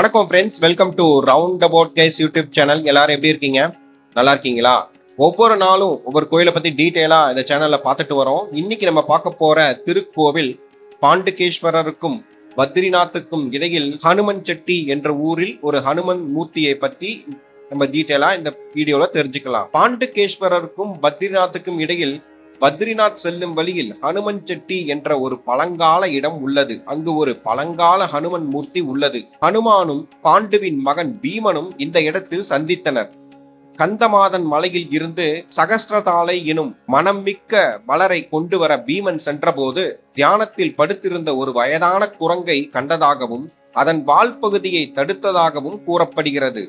வணக்கம் friends, welcome to round about guys YouTube channel. எல்லாரும் எப்படி இருக்கீங்க? நல்லா இருக்கீங்களா? ஒவ்வொரு நாளும் ஒவ்வொரு கோயிலை பத்தி டீட்டெயிலா இந்த சேனல்ல பார்த்துட்டு வரோம். இன்னைக்கு நம்ம பார்க்க போற திருக்கோவில் பாண்டுகேஸ்வரருக்கும் பத்ரிநாத்துக்கும் இடையில் ஹனுமன் செட்டி என்ற ஊரில் ஒரு ஹனுமன் மூர்த்தியை பற்றி நம்ம டீட்டெயிலா இந்த வீடியோல தெரிஞ்சுக்கலாம். பாண்டுகேஸ்வரருக்கும் பத்ரிநாத்துக்கும் இடையில் பத்ரிநாத் செல்லும் வழியில் ஹனுமன் செட்டி என்ற ஒரு பழங்கால இடம் உள்ளது. அங்கு ஒரு பழங்கால ஹனுமன் மூர்த்தி உள்ளது. ஹனுமானும் பாண்டுவின் மகன் பீமனும் இந்த இடத்தில் சந்தித்தனர். கந்தமாதன் மலையில் இருந்து சகஸ்ரதாலை எனும் மனம் மிக்க மலரை கொண்டு வர பீமன் சென்றபோது தியானத்தில் படுத்திருந்த ஒரு வயதான குரங்கை கண்டதாகவும் அதன் வால் பகுதியை தடுத்ததாகவும் கூறப்படுகிறது.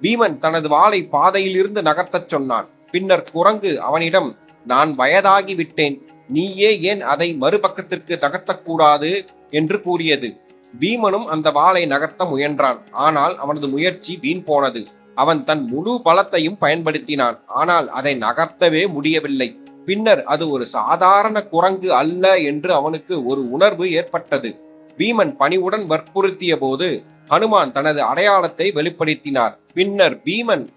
பீமன் தனது வாளை பாதையிலிருந்து நகர்த்தச் சொன்னான். பின்னர் குரங்கு அவனிடம், நான் வயதாகி விட்டேன், நீயே ஏன் அதை மறுபக்கத்திற்கு நகர்த்தக்கூடாது என்று கூறியது. பீமனும் அந்த வாளை நகர்த்த முயன்றான். ஆனால் அவனது முயற்சி வீண் போனது. அவன் தன் முழு பலத்தையும் பயன்படுத்தினான். ஆனால் அதை நகர்த்தவே முடியவில்லை. பின்னர் அது ஒரு சாதாரண குரங்கு அல்ல என்று அவனுக்கு ஒரு உணர்வு ஏற்பட்டது. பீமன் பணிவுடன் வற்புறுத்திய போது ஹனுமான் தனது அடையாளத்தை வெளிப்படுத்தினார். பின்னர் பீமன்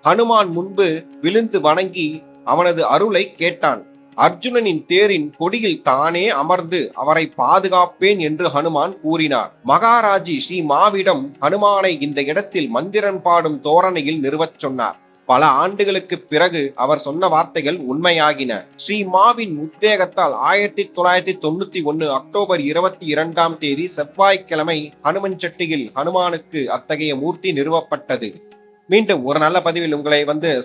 ஹனுமான் முன்பு விழுந்து வணங்கி அவனது அருளை கேட்டான். அர்ஜுனனின் தேரின் கொடியில் தானே அமர்ந்து அவரை பாதுகாப்பேன் என்று ஹனுமான் கூறினார். மகாராஜி ஸ்ரீ மாவிடம் ஹனுமானை இந்த இடத்தில் மந்திரன் பாடும் தோரணையில் நிறுவச் சொன்னார். பல ஆண்டுகளுக்கு பிறகு அவர் சொன்ன வார்த்தைகள் உண்மையாகின. ஸ்ரீ மாவின் உத்வேகத்தால் 1991 அக்டோபர் 22 செவ்வாய்க்கிழமை ஹனுமன் செட்டியில் ஹனுமானுக்கு அத்தகைய மூர்த்தி நிறுவப்பட்டது. மீண்டும் ஒரு நல்ல பதிவில் உங்களை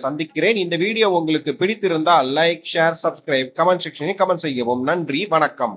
சந்திக்கிறேன். இந்த வீடியோ உங்களுக்கு பிடித்திருந்தால் லைக், ஷேர், சப்ஸ்கிரைப், கமெண்ட் செக்ஷனில் கமெண்ட் செய்யவும். நன்றி, வணக்கம்.